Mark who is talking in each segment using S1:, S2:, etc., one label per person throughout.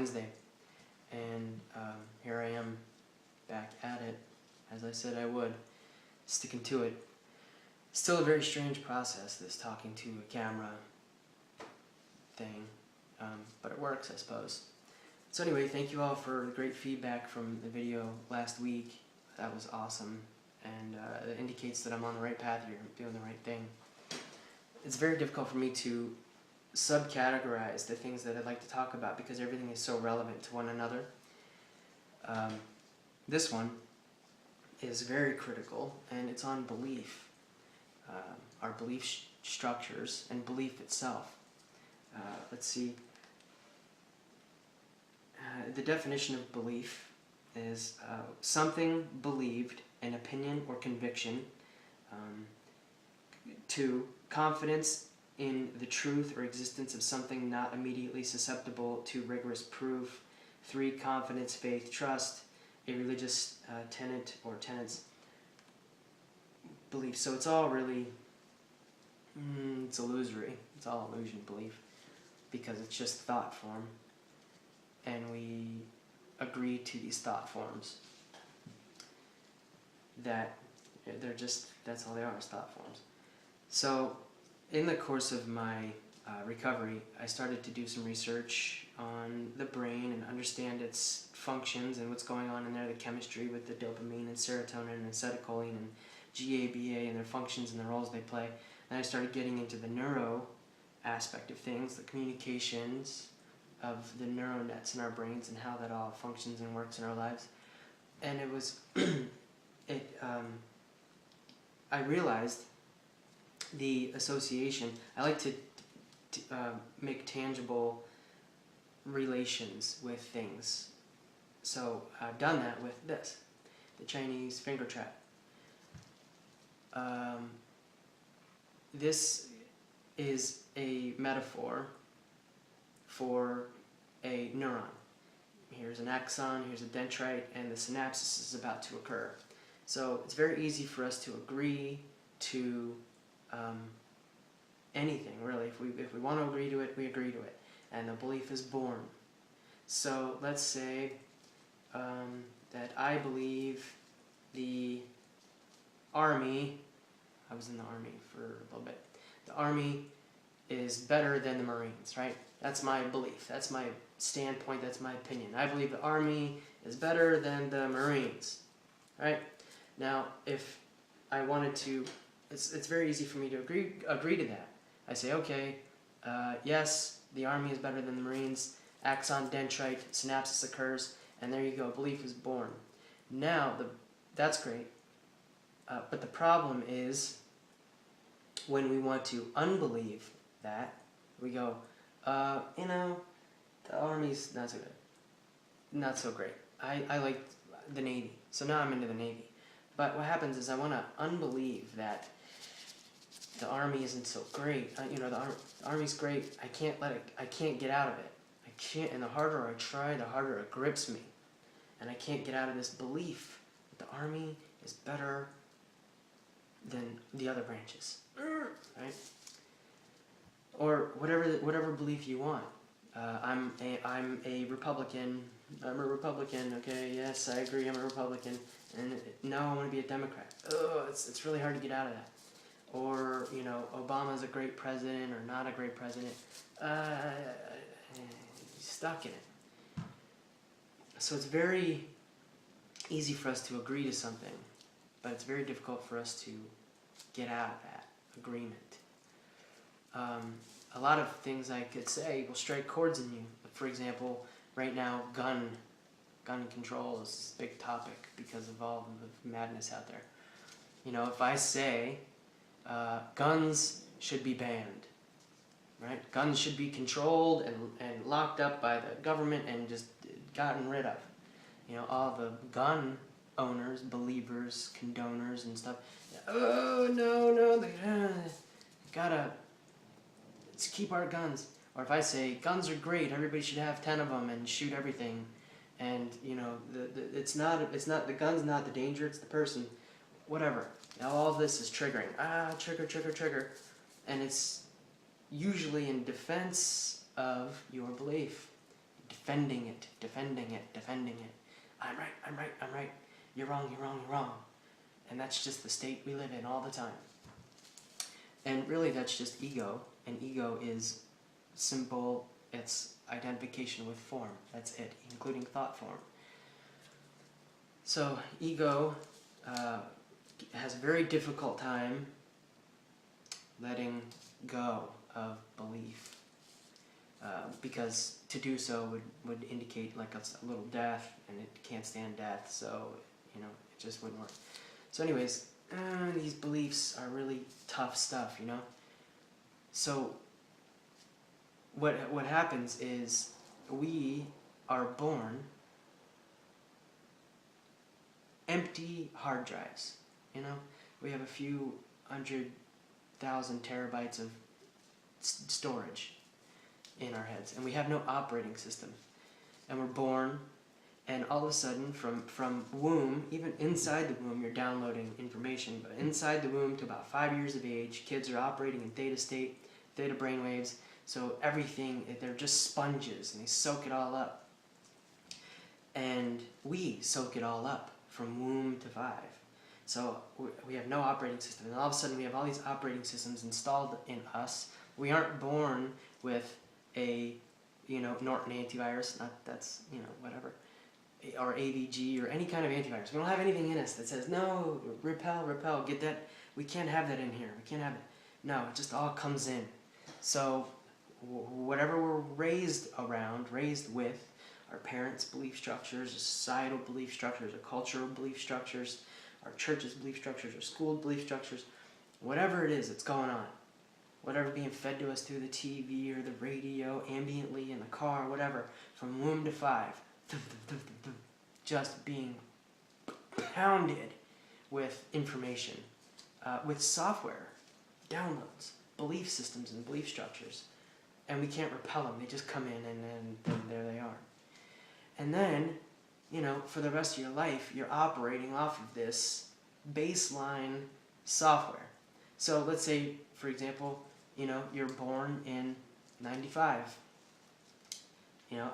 S1: Wednesday, and here I am back at it, as I said I would, sticking to it. Still a very strange process, this talking to a camera thing, but it works, I suppose. So anyway, thank you all for the great feedback from the video last week. That was awesome, and it indicates that I'm on the right path here, doing the right thing. It's very difficult for me to subcategorize the things that I'd like to talk about because everything is so relevant to one another. This one is very critical, and it's on belief, our belief structures and belief itself. Let's see. The definition of belief is something believed, an opinion or conviction. 2, confidence in the truth or existence of something not immediately susceptible to rigorous proof. 3, confidence, faith, trust, a religious tenet or tenets, belief. So it's all really, it's illusory. It's all illusion, belief, because it's just thought form, and we agree to these thought forms. That they're just, that's all they are, is thought forms. So in the course of my recovery, I started to do some research on the brain and understand its functions and what's going on in there, the chemistry with the dopamine and serotonin and acetylcholine and GABA and their functions and the roles they play. And I started getting into the neuro aspect of things, the communications of the neural nets in our brains and how that all functions and works in our lives. And it was, I realized the association. I like to make tangible relations with things. So I've done that with this, the Chinese finger trap. This is a metaphor for a neuron. Here's an axon, here's a dendrite, and the synapsis is about to occur. So it's very easy for us to agree to anything, really. If we want to agree to it, we agree to it. And the belief is born. So let's say that I believe the Army, I was in the Army for a little bit, the Army is better than the Marines, right? That's my belief, that's my standpoint, that's my opinion. I believe the Army is better than the Marines, right? Now, if I wanted to, it's very easy for me to agree to that. I say, okay, yes, the Army is better than the Marines, axon, dendrite, synapsis occurs, and there you go, belief is born. Now, that's great, but the problem is when we want to unbelieve that, we go, you know, the Army's not so good, not so great. I like the Navy, so now I'm into the Navy. But what happens is I want to unbelieve that the Army isn't so great. You know, the Army's great. I can't get out of it. I can't, and the harder I try, the harder it grips me. And I can't get out of this belief that the Army is better than the other branches, right? Or whatever belief you want. I'm a Republican. I'm a Republican. Okay, yes, I agree. I'm a Republican. And no, I want to be a Democrat. Oh, it's really hard to get out of that. Or, you know, Obama's a great president or not a great president. Stuck in it. So it's very easy for us to agree to something, but it's very difficult for us to get out of that agreement. A lot of things I could say will strike chords in you. For example, right now, gun control is a big topic because of all the madness out there. You know, if I say guns should be banned, right? Guns should be controlled and locked up by the government and just gotten rid of. You know, all the gun owners, believers, condoners and stuff. Oh, no, let's keep our guns. Or if I say guns are great, everybody should have 10 of them and shoot everything. And, you know, the gun's not the danger, it's the person. Whatever. Now all of this is triggering. Trigger. And it's usually in defense of your belief. defending it, defending it, defending it. I'm right, I'm right, I'm right. You're wrong, you're wrong, you're wrong. And that's just the state we live in all the time. And really that's just ego, and ego is simple, it's identification with form. That's it, including thought form. So ego has a very difficult time letting go of belief, because to do so would indicate like a little death, and it can't stand death, so it just wouldn't work. So anyways, these beliefs are really tough stuff, So what happens is we are born empty hard drives. We have a few 100,000 terabytes of storage in our heads, and we have no operating system. And we're born, and all of a sudden, from womb, even inside the womb, you're downloading information. But inside the womb, to about 5 years of age, kids are operating in theta state, theta brainwaves. So everything, they're just sponges, and they soak it all up. And we soak it all up from womb to 5. So we have no operating system, and all of a sudden we have all these operating systems installed in us. We aren't born with a, Norton antivirus, that's whatever, or AVG or any kind of antivirus. We don't have anything in us that says, no, repel, get that. We can't have that in here. We can't have it. No, it just all comes in. So whatever we're raised with, our parents' belief structures, societal belief structures, our cultural belief structures, our church's belief structures, our school belief structures, whatever it is that's going on, whatever being fed to us through the TV or the radio, ambiently in the car, whatever, from womb to 5, just being pounded with information, with software, downloads, belief systems and belief structures, and we can't repel them. They just come in, and then there they are. And then, for the rest of your life, you're operating off of this baseline software. So let's say, for example, you're born in 95.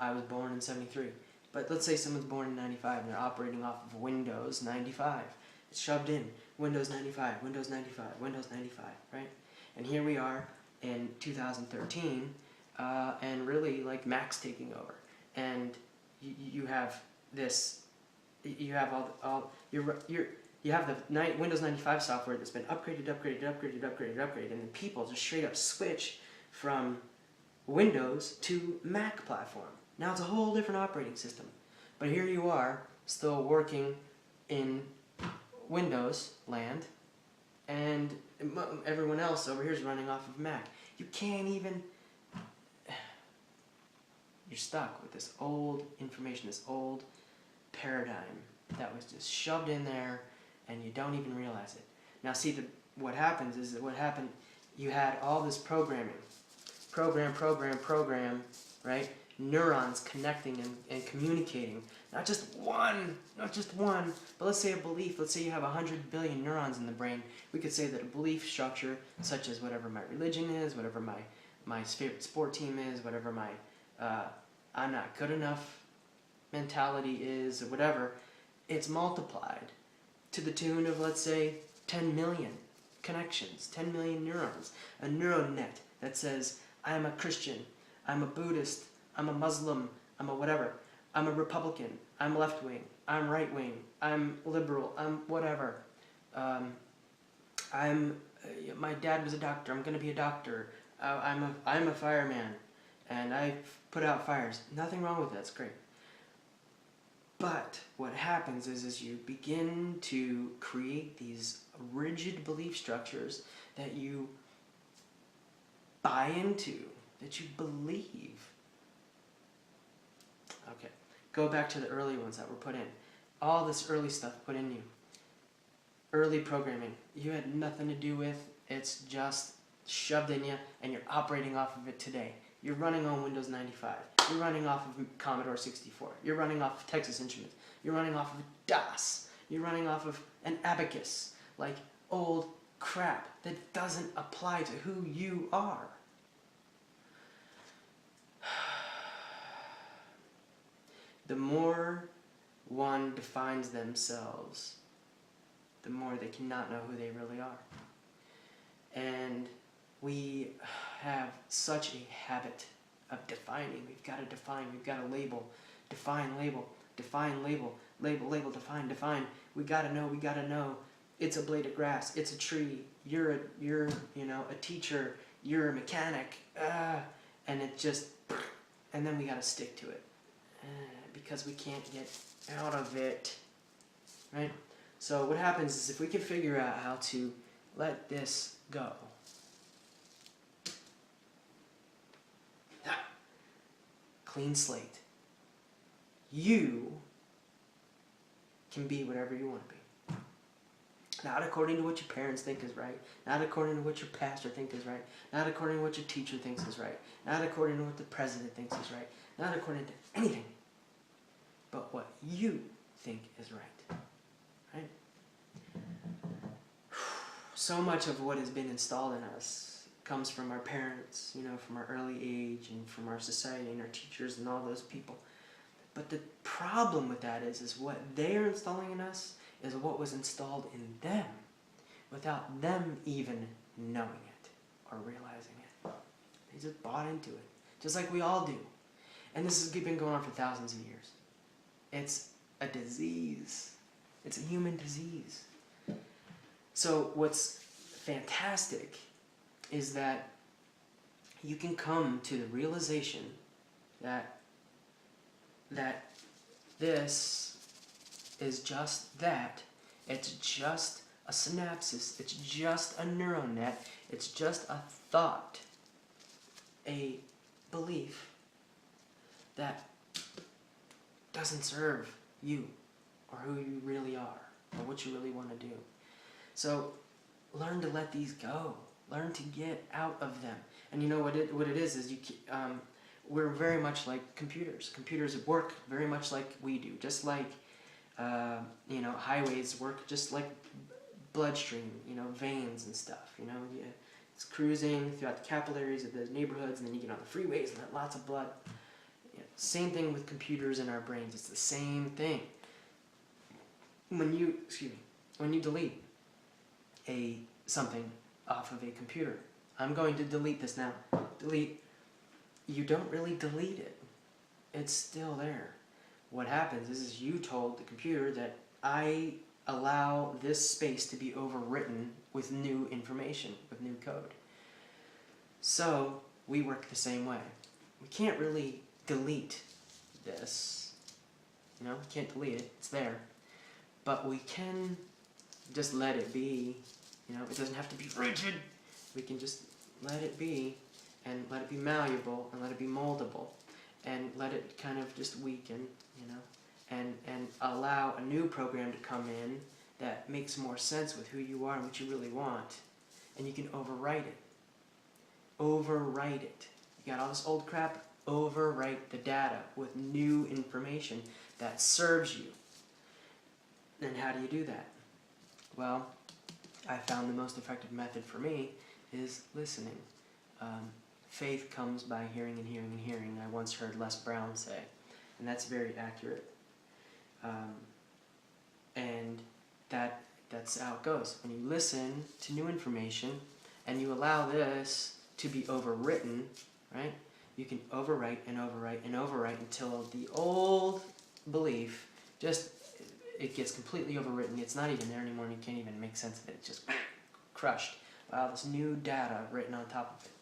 S1: I was born in 73. But let's say someone's born in 95 and they're operating off of Windows 95. It's shoved in. Windows 95, Windows 95, Windows 95, right? And here we are in 2013, and really like Mac's taking over. And you have this, you have you have the Windows 95 software that's been upgraded, and then people just straight up switch from Windows to Mac platform. Now it's a whole different operating system. But here you are, still working in Windows land, and everyone else over here is running off of Mac. You can't even... You're stuck with this old information, this old paradigm that was just shoved in there, and you don't even realize it. Now see, what happens is that you had all this programming. Program, right? Neurons connecting and communicating. Not just one, but let's say a belief. Let's say you have 100 billion neurons in the brain. We could say that a belief structure, such as whatever my religion is, whatever my favorite sport team is, whatever my I'm not good enough mentality is, or whatever, it's multiplied to the tune of, let's say, 10 million connections, 10 million neurons. A neural net that says, I'm a Christian, I'm a Buddhist, I'm a Muslim, I'm a whatever, I'm a Republican, I'm left-wing, I'm right-wing, I'm liberal, I'm whatever. My dad was a doctor, I'm going to be a doctor, I'm a fireman, and I put out fires. Nothing wrong with that, it's great. But what happens is you begin to create these rigid belief structures that you buy into, that you believe. Okay, go back to the early ones that were put in. All this early stuff put in you. Early programming, you had nothing to do with, it's just shoved in you, and you're operating off of it today. You're running on Windows 95. You're running off of Commodore 64. You're running off of Texas Instruments. You're running off of DOS. You're running off of an abacus. Like old crap that doesn't apply to who you are. the more one defines themselves, the more they cannot know who they really are. And we have such a habit of defining. We've got to define, we've got to label, define, label, define, label, label, label, define, define. We got to know. It's a blade of grass, it's a tree, you're a teacher, you're a mechanic, and it just, and then we got to stick to it, because we can't get out of it, right? So what happens is if we can figure out how to let this go, clean slate, you can be whatever you want to be. Not according to what your parents think is right, not according to what your pastor thinks is right, not according to what your teacher thinks is right, not according to what the president thinks is right, not according to anything, but what you think is right. Right? So much of what has been installed in us comes from our parents, from our early age, and from our society and our teachers and all those people. But the problem with that is what they are installing in us is what was installed in them without them even knowing it or realizing it. They just bought into it, just like we all do. And this has been going on for thousands of years. It's a disease. It's a human disease. So what's fantastic is that you can come to the realization that this is just that. It's just a synapsis. It's just a neural net. It's just a thought, a belief that doesn't serve you or who you really are or what you really want to do. So learn to let these go. Learn to get out of them. And you know what it is we're very much like computers. Computers work very much like we do, just like highways work just like bloodstream, veins and stuff. It's cruising throughout the capillaries of the neighborhoods, and then you get on the freeways and let lots of blood. Same thing with computers in our brains. It's the same thing. When you delete something off of a computer, I'm going to delete this now. Delete. You don't really delete it. It's still there. What happens is you told the computer that I allow this space to be overwritten with new information, with new code. So we work the same way. We can't really delete this. We can't delete it. It's there. But we can just let it be. It doesn't have to be rigid. We can just let it be, and let it be malleable, and let it be moldable, and let it kind of just weaken, and allow a new program to come in that makes more sense with who you are and what you really want, and you can overwrite it. Overwrite it. You got all this old crap, overwrite the data with new information that serves you. And how do you do that? Well, I found the most effective method for me is listening. Faith comes by hearing and hearing and hearing, I once heard Les Brown say, and that's very accurate. And that's how it goes. When you listen to new information and you allow this to be overwritten, right? You can overwrite and overwrite and overwrite until the old belief it gets completely overwritten. It's not even there anymore, and you can't even make sense of it. It's just crushed by all this new data written on top of it.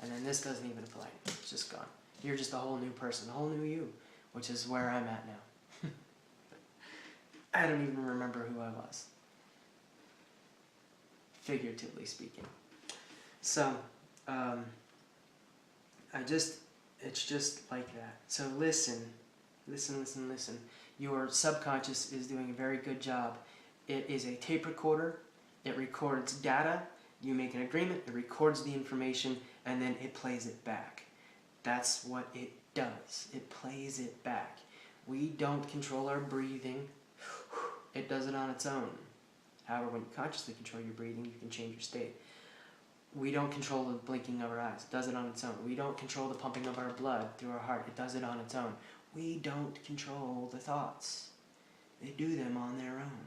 S1: And then this doesn't even apply. It's just gone. You're just a whole new person, a whole new you, which is where I'm at now. I don't even remember who I was, figuratively speaking. So, it's just like that. So listen. Your subconscious is doing a very good job. It is a tape recorder. It records data. You make an agreement, it records the information, and then it plays it back. That's what it does. It plays it back. We don't control our breathing. It does it on its own. However, when you consciously control your breathing, you can change your state. We don't control the blinking of our eyes. It does it on its own. We don't control the pumping of our blood through our heart. It does it on its own. We don't control the thoughts. They do them on their own.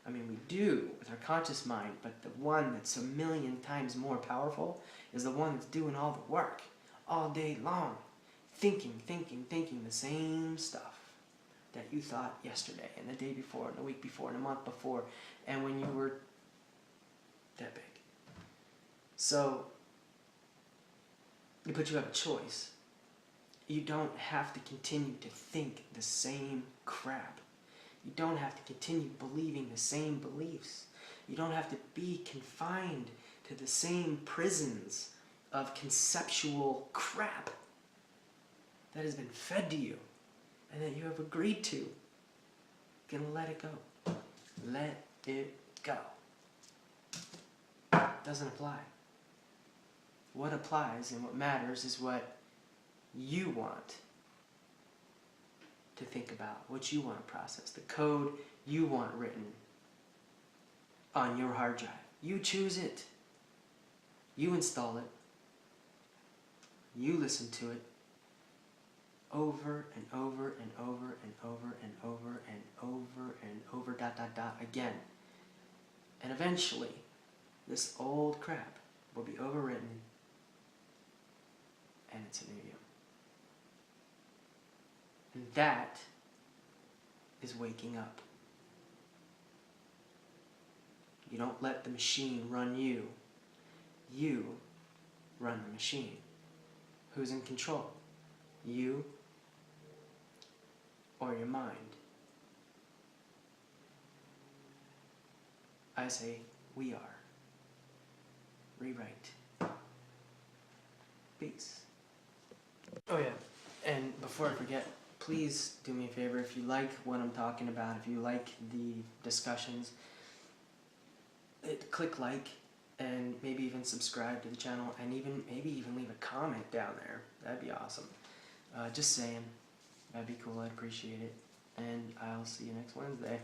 S1: I mean, we do with our conscious mind, but the one that's a million times more powerful is the one that's doing all the work, all day long, thinking the same stuff that you thought yesterday, and the day before, and the week before, and the month before, and when you were that big. So, but you have a choice. You don't have to continue to think the same crap. You don't have to continue believing the same beliefs. You don't have to be confined to the same prisons of conceptual crap that has been fed to you and that you have agreed to. You're gonna let it go. Let it go. It doesn't apply. What applies and what matters is what you want to think about, what you want to process, the code you want written on your hard drive. You choose it. You install it. You listen to it over and over and over and over and over and over and over again. And eventually, this old crap will be overwritten and it's a new you. And that is waking up. You don't let the machine run you. You run the machine. Who's in control? You or your mind? I say, we are. Rewrite. Peace. Oh yeah, and before I forget, please do me a favor, if you like what I'm talking about, if you like the discussions, click like and maybe even subscribe to the channel and maybe even leave a comment down there. That'd be awesome. Just saying, that'd be cool, I'd appreciate it. And I'll see you next Wednesday.